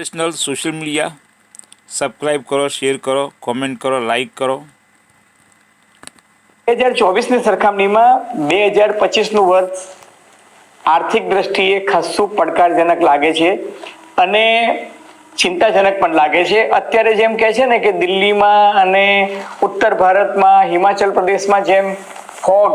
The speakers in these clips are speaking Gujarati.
પ્રોફેશનલ સોશિયલ મીડિયા સબસ્ક્રાઈબ કરો, શેર કરો, કોમેન્ટ કરો, લાઈક કરો. 2024ની સરખામણીમાં 2025નું વર્ષ આર્થિક દ્રષ્ટિએ ખાસું પડકારજનક લાગે છે અને ચિંતાજનક પણ લાગે છે. અત્યારે જેમ કહે છે ને કે દિલ્હીમાં અને ઉત્તર ભારતમાં, હિમાચલ પ્રદેશમાં જેમ ફોગ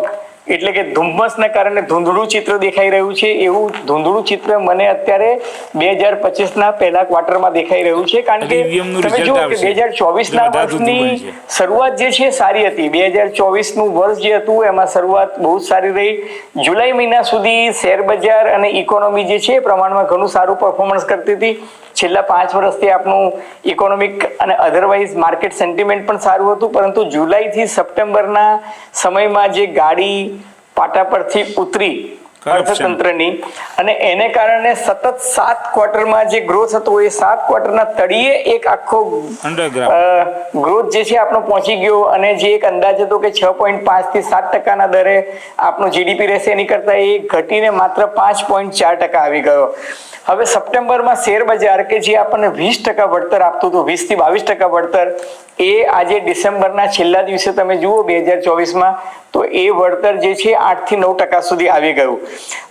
એટલે કે ધુમ્મસના કારણે ધૂંધળું ચિત્ર દેખાઈ રહ્યું છે, એવું ધૂંધળું ચિત્ર મને અત્યારે 2025ના પહેલા ક્વાર્ટરમાં દેખાઈ રહ્યું છે. કારણ કે તમે જુઓ કે 2024ના વર્ષની શરૂઆત જે છે સારી હતી. 2024નું વર્ષ જે હતું એમાં શરૂઆત બહુ જ સારી રહી. જુલાઈ મહિના સુધી શેર બજાર અને ઇકોનોમી જે છે એ પ્રમાણમાં ઘણું સારું પરફોર્મન્સ કરતી હતી. છેલ્લા 5 વર્ષથી આપણું ઇકોનોમિક અને અધરવાઇઝ માર્કેટ સેન્ટિમેન્ટ પણ સારું હતું, પરંતુ જુલાઈથી સપ્ટેમ્બરના સમયમાં જે ગાડી પાટા પરથી ઉતરી અર્થતંત્રની અને એને કારણે સતત 7 ક્વાર્ટરમાં જે ગ્રોથ હતો એ 7 ક્વાર્ટરના તળિયે એક આખો ગ્રોથ જે છે આપણો પહોંચી ગયો અને જે એક અંદાજ હતો કે 6.5 થી 7% દરે આપણો જીડીપી રહેશે એની કરતા એ ઘટીને માત્ર 5.4% આવી ગયો. હવે સપ્ટેમ્બરમાં શેર બજાર કે જે આપણને 20% વળતર આપતું હતું, 20 થી 22% વળતર, એ આજે ડિસેમ્બરના છેલ્લા દિવસે તમે જુઓ 2024માં તો એ વળતર જે છે 8 થી 9% સુધી આવી ગયું.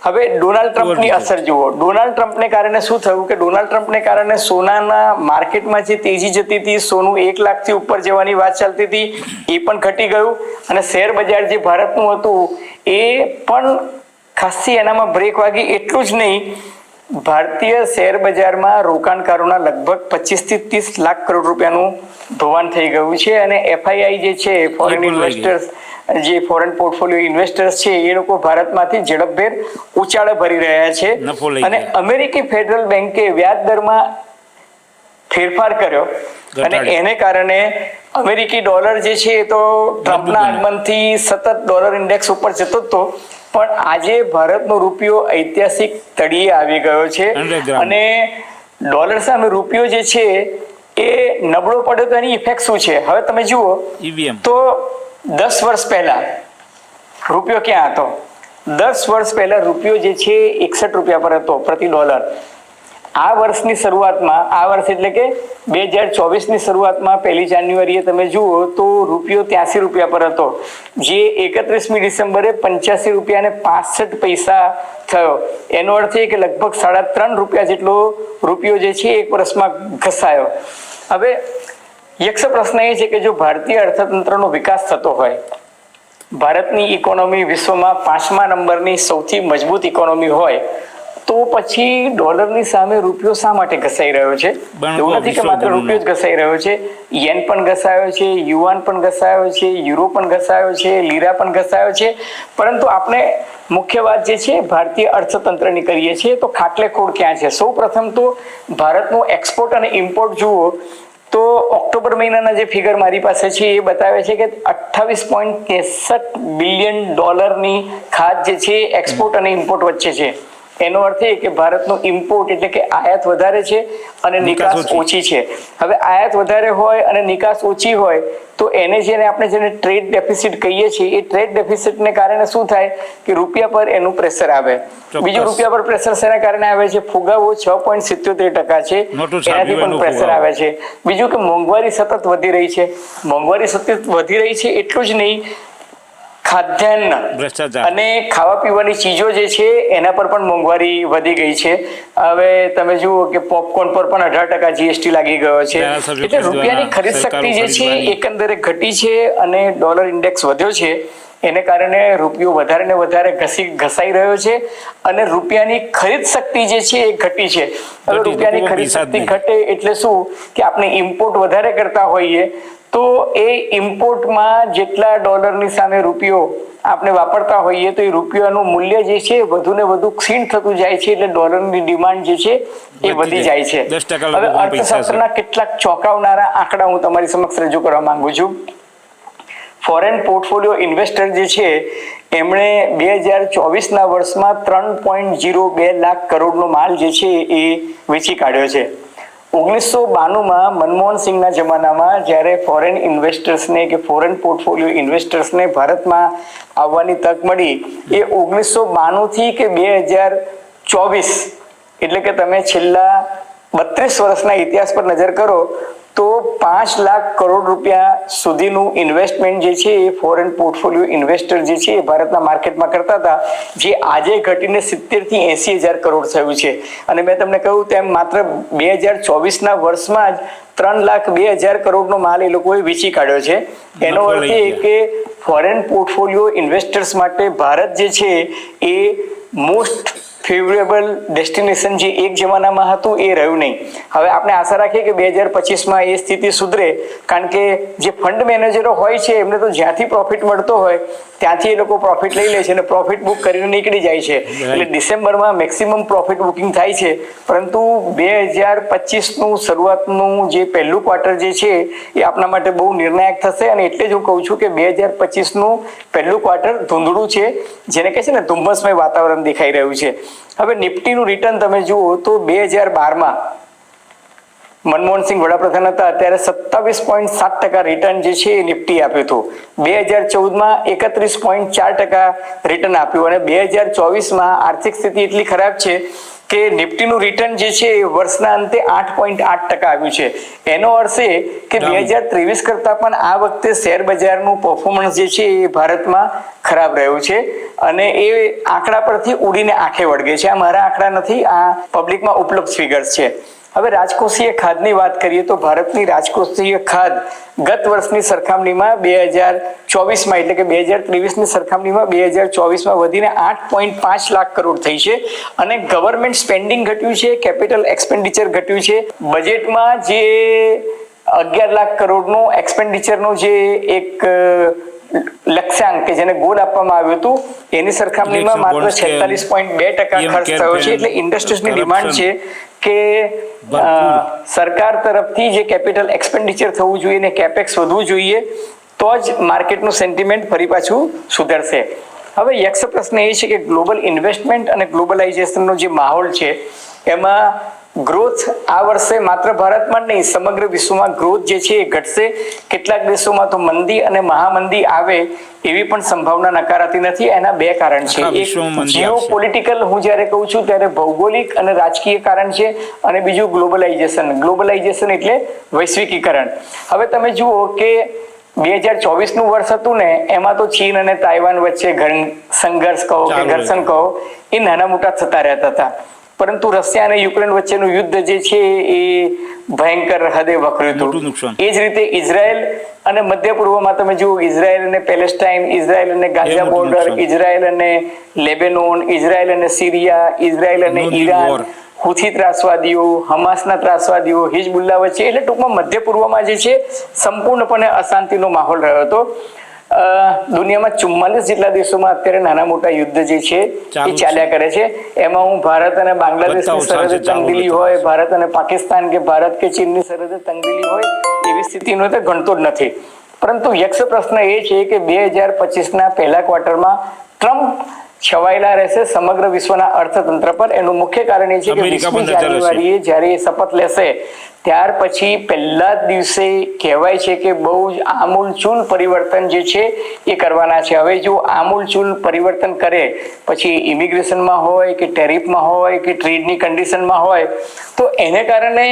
હવે ડોનાલ્ડ ટ્રમ્પની અસર જુઓ. ડોનાલ્ડ ટ્રમ્પને કારણે શું થયું કે ડોનાલ્ડ ટ્રમ્પને કારણે સોનાના માર્કેટમાં જે તેજી જતી હતી, સોનું 1 લાખથી ઉપર જવાની વાત ચાલતી હતી, એ પણ ઘટી ગયું અને શેર બજાર જે ભારતનું હતું એ પણ ખાસી એનામાં બ્રેક વાગી. એટલું જ નહીં, ભારતીય શેર બજારમાં રોકાણકારોના લગભગ 25 થી 30 લાખ કરોડ રૂપિયાનું ધોવાણ થઈ ગયું છે અને એફઆઈઆઈ જે છે ફોરેન ઇન્વેસ્ટર્સ, જે ફોરેન પોર્ટફોલિયો ઇન્વેસ્ટર્સ છે એ લોકો ભારતમાંથી ઝડપભેર ઉછાળા ભરી રહ્યા છે. અને અમેરિકી ફેડરલ બેન્કે વ્યાજ દરમાં ફેરફાર કર્યો અને એને કારણે અમેરિકી ડોલર જે છે એ તો ટ્રમ્પના આગમનથી સતત ડોલર ઇન્ડેક્સ ઉપર જતો હતો, પણ આજે ભારતનો રૂપિયો ઐતિહાસિક તળિયે આવી ગયો છે અને ડોલર સામે રૂપિયો જે છે એ નબળો પડ્યો. તો એની ઇફેક્ટ શું છે હવે તમે જુઓ તો 10 વર્ષ પહેલા રૂપિયો ક્યાં હતો? 10 વર્ષ પહેલા રૂપિયો જે છે 61 રૂપિયા પર હતો પ્રતિ ડોલર. આ વર્ષની શરૂઆતમાં, આ વર્ષ એટલે કે 2024ની શરૂઆતમાં 1 જાન્યુઆરીએ તમે જુઓ તો રૂપિયો 83 રૂપિયા પર હતો, જે 31મી ડિસેમ્બરે 85 રૂપિયા અને 65 પૈસા થયો. એનો અર્થ એ કે લગભગ 3.5 રૂપિયા જેટલો રૂપિયો જે છે એક વર્ષમાં ઘસાયો. હવે યક્ષ પ્રશ્ન એ છે કે જો ભારતીય અર્થતંત્રનો વિકાસ થતો હોય, ભારતની ઇકોનોમી વિશ્વમાં 5મા નંબરની સૌથી મજબૂત ઇકોનોમી હોય, તો પછી ડોલરની સામે રૂપિયો શા માટે ઘસાઈ રહ્યો છે? એવું નથી કે માત્ર રૂપિયો જ ઘસાઈ રહ્યો છે, યેન પણ ઘસાયો છે, યુઆન પણ ઘસાયો છે, યુરો પણ ઘસાયો છે, લીરા પણ ઘસાયો છે. પરંતુ આપણે મુખ્ય વાત જે છે ભારતીય અર્થતંત્રની કરીએ છીએ તો ખાટલે ખોડ ક્યાં છે? સૌ પ્રથમ તો ભારતનું એક્સપોર્ટ અને ઇમ્પોર્ટ જુઓ તો ઓક્ટોબર મહિનાના જે ફિગર મારી પાસે છે એ બતાવે છે કે 28.63 બિલિયન ડોલરની ખાત જે છે એક્સપોર્ટ અને ઇમ્પોર્ટ વચ્ચે છે. એનો અર્થ એ કે ભારતનું ઇમ્પોર્ટ એટલે કે આયાત વધારે છે અને નિકાસ ઓછી છે. હવે આયાત વધારે હોય અને નિકાસ ઓછી હોય તો એને આપણે ટ્રેડ ડેફિસિટ કહીએ છીએ, એ ટ્રેડ ડેફિસિટને કારણે શું થાય કે રૂપિયા પર એનું પ્રેશર આવે. બીજું રૂપિયા પર પ્રેશર શેના કારણે આવે છે? ફુગાવો 6.77% છે, એનાથી પણ પ્રેશર આવે છે. બીજું કે મોંઘવારી સતત વધી રહી છે. મોંઘવારી સતત વધી રહી છે એટલું જ નહીં, ખાદ્યાન્ન અને ખાવા પીવાની ચીજો જે છે એના પર પણ મોંઘવારી વધી ગઈ છે. હવે તમે જુઓ કે પોપકોર્ન પર પણ 18% જીએસટી લાગી ગયો છે. એટલે રૂપિયાની ખરીદ શક્તિ જે છે એકંદરે ઘટી છે અને ડોલર ઇન્ડેક્સ વધ્યો છે. એને કારણે રૂપિયો વધારે ને વધારે ઘસાઈ રહ્યો છે અને રૂપિયાની ખરીદ શક્તિ જે છે એ ઘટી છે. હવે રૂપિયાની ખરીદ શક્તિ ઘટે એટલે શું કે આપણે ઇમ્પોર્ટ વધારે કરતા હોઈએ તો એ ઇમ્પોર્ટમાં જેટલા ડોલરની સામે રૂપિયો આપણે વાપરતા હોઈએ તો એ રૂપિયાનું મૂલ્ય જે છે વધુ ને વધુ ક્ષીણ થતું જાય છે, એટલે ડોલરની ડિમાન્ડ જે છે એ વધી જાય છે. હવે અર્થશાસ્ત્રના કેટલાક ચોંકાવનારા આંકડા હું તમારી સમક્ષ રજૂ કરવા માંગુ છું. ફોરેન પોર્ટફોલિયો ઇન્વેસ્ટર જે છે એમણે 2024ના વર્ષમાં 3.02 લાખ કરોડનો માલ જે છે એ વેચી કાઢ્યો છે. 1992માં મનમોહન સિંહના જમાનામાં જ્યારે ફોરેન ઇન્વેસ્ટર્સને કે ફોરેન પોર્ટફોલિયો ઇન્વેસ્ટર્સને ભારતમાં આવવાની તક મળી, એ 1992થી કે 2024 એટલે કે તમે છેલ્લા 32 વર્ષના ઇતિહાસ પર નજર કરો તો 5 લાખ કરોડ રૂપિયા સુધીનું ઇન્વેસ્ટમેન્ટ જે છે એ ફોરેન પોર્ટફોલિયો ઇન્વેસ્ટર જે છે એ ભારતના માર્કેટમાં કરતા હતા, જે આજે ઘટીને 70 થી 80,000 કરોડ થયું છે. અને મેં તમને કહ્યું તેમ માત્ર 2024ના વર્ષમાં જ 3,02,000 કરોડનો માલ એ લોકોએ વેચી કાઢ્યો છે. એનો અર્થ એ કે ફોરેન પોર્ટફોલિયો ઇન્વેસ્ટર્સ માટે ભારત જે છે એ મોસ્ટ ફેવરેબલ ડેસ્ટિનેશન જે એક જમાનામાં હતું એ રહ્યું નહીં. હવે આપણે આશા રાખીએ કે 2025માં એ સ્થિતિ સુધરે, કારણ કે જે ફંડ મેનેજરો હોય છે એમને તો જ્યાંથી પ્રોફિટ મળતો હોય ત્યાંથી એ લોકો પ્રોફિટ લઈ લે છે અને પ્રોફિટ બુક કરીને નીકળી જાય છે. એટલે ડિસેમ્બરમાં મેક્સિમમ પ્રોફિટ બુકિંગ થાય છે. પરંતુ 2025નું શરૂઆતનું જે પહેલું ક્વાર્ટર જે છે એ આપણા માટે બહુ નિર્ણાયક થશે. અને એટલે જ હું કહું છું કે 2025નું પહેલું ક્વાર્ટર ધૂંધળું છે, જેને કહે છે ને ધુમ્મસમય વાતાવરણ દેખાઈ રહ્યું છે. હવે નિફ્ટીનું રિટર્ન તમે જુઓ તો 2012માં મનમોહનસિંહ વડાપ્રધાન હતા ત્યારે 27.7% રિટર્ન જે છે એ નિફ્ટી આપ્યું હતું. 2014માં 31.4% રિટર્ન આપ્યું અને 2024માં આર્થિક સ્થિતિ એટલી ખરાબ છે કે નિફ્ટીનું રિટર્ન જે છે એ વર્ષના અંતે 8.8% આવ્યું છે. એનો અર્થ એ કે 2023 કરતા પણ આ વખતે શેર બજારનું પરફોર્મન્સ જે છે એ ભારતમાં ખરાબ રહ્યું છે અને એ આંકડા પરથી ઉડીને આંખે વળગે છે. આ મારા આંકડા નથી, આ પબ્લિકમાં ઉપલબ્ધ ફિગર્સ છે. હવે રાજકોષીય ખાધની વાત કરીએ તો ભારતની રાજકોષીય ખાધ ગત વર્ષની સરખામણીમાં 2024માં એટલે કે 2023ની સરખામણીમાં 2024માં વધીને 8.5 લાખ કરોડ થઈ છે. અને ગવર્મેન્ટ સ્પેન્ડિંગ ઘટ્યું છે, કેપિટલ એક્સપેન્ડિચર ઘટ્યું છે. બજેટમાં જે 11 લાખ કરોડનો એક્સપેન્ડિચરનો જે એક લક્ષ્યાંક કે જેને ગોલ આપવામાં આવ્યું હતું એની સરખામણીમાં માત્ર 46.2% ખર્ચ થયો છે. એટલે ઇન્ડસ્ટ્રીઝની ડિમાન્ડ છે કે સરકાર તરફથી જે કેપિટલ એક્સપેન્ડિચર થવું જોઈએ ને કેપેક્સ વધવું જોઈએ તો જ માર્કેટનું સેન્ટિમેન્ટ ફરી પાછું સુધરશે. હવે યક્ષ પ્રશ્ન એ છે કે ગ્લોબલ ઇન્વેસ્ટમેન્ટ અને ગ્લોબલાઇઝેશનનો જે માહોલ છે એમાં ગ્રોથ આ વર્ષે માત્ર ભારતમાં જ નહીં સમગ્ર વિશ્વમાં ગ્રોથ જે છે એ ઘટશે. કેટલાક દેશોમાં તો મંદી અને મહામંદી આવે એવી પણ સંભાવના નકારાતી નથી. એના બે કારણ છે. એક જીઓપોલિટિકલ હું જ્યારે કહું છું ત્યારે ભૌગોલિક અને રાજકીય કારણ છે અને બીજું ગ્લોબલાઇઝેશન એટલે વૈશ્વિકીકરણ. હવે તમે જુઓ કે 2024નું વર્ષ હતું ને એમાં તો ચીન અને તાઇવાન વચ્ચે સંઘર્ષ કહો કે ઘર્ષણ કહો એ નાના મોટા થતા રહેતા હતા. પરંતુ રશિયા અને યુક્રેન વચ્ચેનું યુદ્ધ જે છે એ ભયંકર હદે વકર્યું હતું. એ જ રીતે ઇઝરાયલ અને મધ્ય પૂર્વમાં તમે જુઓ ઇઝરાયલ અને પેલેસ્ટાઇન, ઇઝરાયલ અને ગાઝા બોર્ડર, ઇઝરાયલ અને લેબેનોન, ઇઝરાયલ અને સિરિયા, ઇઝરાયલ અને ઈરાન, હુથી ત્રાસવાદીઓ, હમાસના ત્રાસવાદીઓ, હિઝબુલ્લા વચ્ચે, એટલે ટૂંકમાં મધ્ય પૂર્વમાં જે છે સંપૂર્ણપણે અશાંતિનો માહોલ રહ્યો હતો. દુનિયામાં 44 જેટલા દેશોમાં અત્યારે નાના મોટા યુદ્ધ જે છે એ ચાલ્યા કરે છે. એમાં હું ભારત અને બાંગ્લાદેશની સરહદે તંગદિલી હોય, ભારત અને પાકિસ્તાન કે ભારત કે ચીનની સરહદે તંગદિલી હોય એવી સ્થિતિનો તો ગણતો જ નથી. પરંતુ યક્ષ પ્રશ્ન એ છે કે 2025ના પહેલા ક્વાર્ટરમાં ટ્રમ્પ છવાયેલા રહેશે સમગ્ર વિશ્વના અર્થતંત્ર પર. એનું મુખ્ય કારણ એ છે કે 20મી જાન્યુઆરીએ જ્યારે એ શપથ લેશે ત્યાર પછી પહેલા જ દિવસે કહેવાય છે કે બહુ જ આમૂલચૂલ પરિવર્તન જે છે એ કરવાના છે. હવે જો આમૂલચૂલ પરિવર્તન કરે પછી ઇમિગ્રેશનમાં હોય કે ટેરિફમાં હોય કે ટ્રેડની કન્ડિશનમાં હોય તો એને કારણે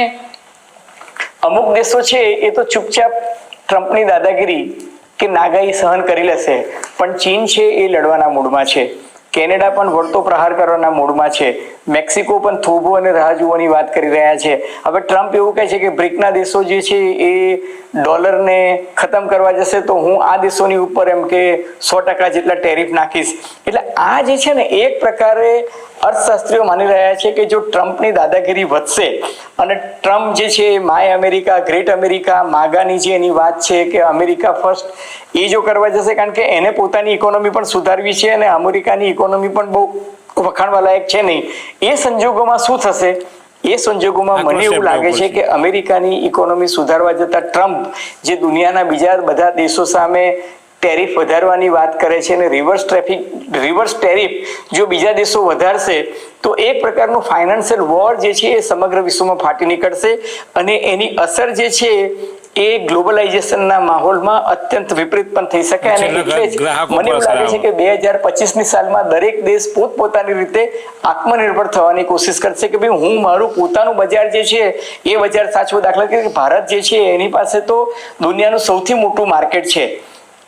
અમુક દેશો છે એ તો ચૂપચાપ ટ્રમ્પની દાદાગીરી કે નાગાઈ સહન કરી લેશે, પણ ચીન છે એ લડવાના મૂડમાં છે. કેનેડા પણ વળતો પ્રહાર કરવાના મૂડમાં છે. મેક્સિકો પણ થોભો અને રાહ જોવાની વાત કરી રહ્યા છે. હવે ટ્રમ્પ એવું કહે છે કે બ્રિકના દેશો જે છે એ ડોલરને ખતમ કરવા જશે તો હું આ દેશોની ઉપર એમ કે 100% જેટલા ટેરિફ નાખીશ. એટલે આ જે છે ને એક પ્રકારે અર્થશાસ્ત્રીઓ માની રહ્યા છે કે જો ટ્રમ્પની દાદાગીરી વધશે અને ટ્રમ્પ જે છે માય અમેરિકા, ગ્રેટ અમેરિકા, માગાની જે એની વાત છે કે અમેરિકા ફર્સ્ટ એ જો કરવા જશે, કારણ કે એને પોતાની ઇકોનોમી પણ સુધારવી છે અને અમેરિકાની ઇકોનોમી પણ બહુ વખાણવા લાયક છે નહીં. એ સંજોગોમાં શું થશે? એ સંજોગોમાં મને એવું લાગે છે કે અમેરિકાની ઇકોનોમી સુધારવા જતા ટ્રમ્પ જે દુનિયાના બીજા બધા દેશો સામે ટેરિફ વધારવાની વાત કરે છે અને રિવર્સ ટેરિફ જો બીજા દેશો વધારશે તો એક પ્રકારનું ફાઇનાન્શિયલ વોર જે છે એ સમગ્ર વિશ્વમાં ફાટી નીકળશે અને એની અસર જે છે એ ગ્લોબલાઇઝેશનના માહોલમાં અત્યંત વિપરીત પણ થઈ શકે અને એટલે જ મને એવું લાગે છે કે 2025ની સાલમાં દરેક દેશ પોતપોતાની રીતે આત્મનિર્ભર થવાની કોશિશ કરશે કે ભાઈ હું મારું પોતાનું બજાર જે છે એ બજાર સાચવું. દાખલા તરીકે ભારત જે છે એની પાસે તો દુનિયાનું સૌથી મોટું માર્કેટ છે,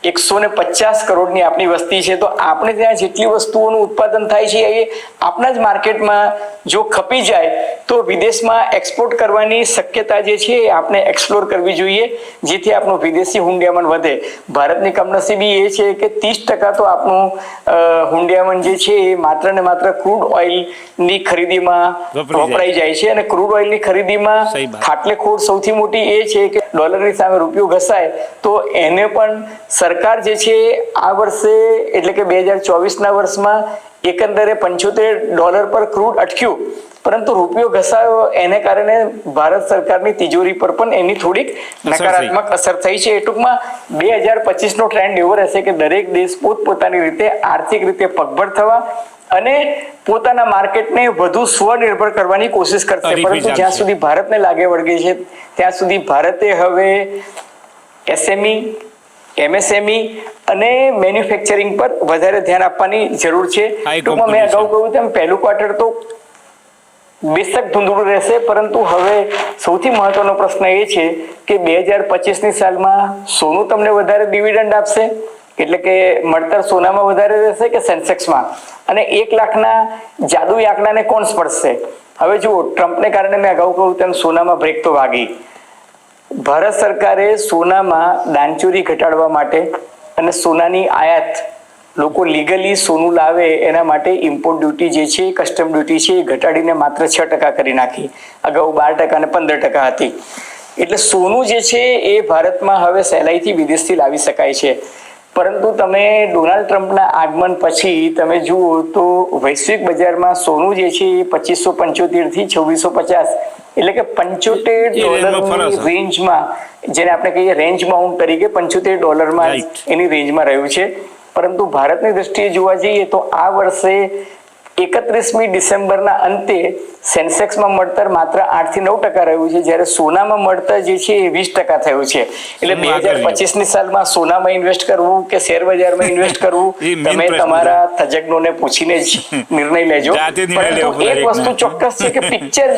150 કરોડની આપણી વસ્તી છે, તો આપણે ત્યાં જેટલી વસ્તુઓનું ઉત્પાદન થાય છે એ આપણા જ માર્કેટમાં જો ખપી જાય તો વિદેશમાં એક્સપોર્ટ કરવાની શક્યતા જે છે એ આપણે એક્સપ્લોર કરવી જોઈએ, જેથી આપણું વિદેશી હુંડિયામણ વધે. ભારતની કમનસીબી એ છે કે 30% તો આપણું હુંડિયામણ જે છે એ માત્ર ને માત્ર ક્રૂડ ઓઇલની ખરીદીમાં વપરાઈ જાય છે અને ક્રૂડ ઓઇલની ખરીદીમાં ખાટલેખોડ સૌથી મોટી એ છે કે ડોલરની સામે રૂપિયો ઘસાય તો એને પણ સરકાર જે છે આ વર્ષે એટલે કે 2024ના વર્ષમાં એકંદરે $75 પર ક્રૂડ અટક્યું, પરંતુ રૂપિયો ઘસાયો એને કારણે ભારત સરકારની તિજોરી પર પણ એની થોડીક નકારાત્મક અસર થઈ છે. એ ટૂંકમાં 2025નો ટ્રેન્ડ એવો રહેશે કે દરેક દેશ પોતપોતાની રીતે આર્થિક રીતે પગભર થવા અને પોતાના માર્કેટને વધુ સ્વનિર્ભર કરવાની કોશિશ કરશે. પરંતુ જ્યાં સુધી ભારતને લાગે વળગે છે ત્યાં સુધી ભારતે હવે એસએમઈ, એમએસએમઈ અને મેન્યુફેક્ચરિંગ પર વધારે ધ્યાન આપવાની જરૂર છે. ટૂંકમાં મેં અગાઉ કહ્યું તેમ પહેલું ક્વાર્ટર તો બેશક ધૂંધળું રહેશે, પરંતુ હવે સૌથી મહત્વનો પ્રશ્ન એ છે કે 2025ની સાલમાં સોનું તમને વધારે ડિવિડન્ડ આપશે, એટલે કે મળતર સોનામાં વધારે રહેશે કે સેન્સેક્સમાં, અને 1 લાખના જાદુઈ આંકડાને કોણ સ્પર્શશે. હવે જુઓ, ટ્રમ્પને કારણે મેં અગાઉ કહ્યું તેમ સોનામાં બ્રેક તો વાગી. ભારત સરકારે સોનામાં દાણચોરી ઘટાડવા માટે અને સોનાની આયાત લોકો લીગલી સોનું લાવે એના માટે ઇમ્પોર્ટ ડ્યુટી જે છે, કસ્ટમ ડ્યુટી છે એ ઘટાડીને માત્ર 6% કરી નાખી. અગાઉ 12% અને 15% હતી. એટલે સોનું જે છે એ ભારતમાં હવે સહેલાઈથી વિદેશથી લાવી શકાય છે. પરંતુ તમે ડોનાલ્ડ ટ્રમ્પના આગમન પછી તમે જુઓ તો વૈશ્વિક બજારમાં સોનું જે છે એ 2575 થી 2650 એટલે કે $75 રેન્જમાં, જેને આપણે કહીએ રેન્જ બાઉન્ડ તરીકે $75 એની રેન્જમાં રહ્યું છે. પરંતુ ભારતની દ્રષ્ટિએ જોવા જઈએ તો આ વર્ષે 31મી ડિસેમ્બરના અંતે સેન્સેક્સમાં મળતર માત્ર 8 થી 9% રહ્યું છે, જ્યારે સોનામાં મળતર જે છે એ 20% થયું છે. એટલે 2025ની સાલમાં સોનામાં ઇન્વેસ્ટ કરવું કે શેર બજારમાં ઇન્વેસ્ટ કરવું તમે તમારા તજજ્ઞોને પૂછીને જ નિર્ણય લેજો. પરંતુ એક વસ્તુ ચોક્કસ છે કે પિક્ચર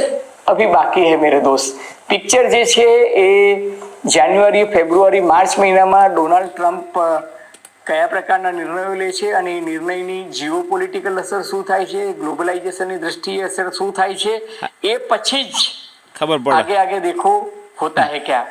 અભી બાકી હે મેરે દોસ્ત. પિક્ચર જે છે એ જાન્યુઆરી, ફેબ્રુઆરી, માર્ચ મહિનામાં ડોનાલ્ડ ટ્રમ્પ કયા પ્રકારના નિર્ણયો લે છે અને એ નિર્ણયની જીઓપોલિટિકલ અસર શું થાય છે, ગ્લોબલાઇઝેશનની દ્રષ્ટિએ અસર શું થાય છે, એ પછી જ ખબર પડે. આગે આગે દેખો હોતા હે ક્યા.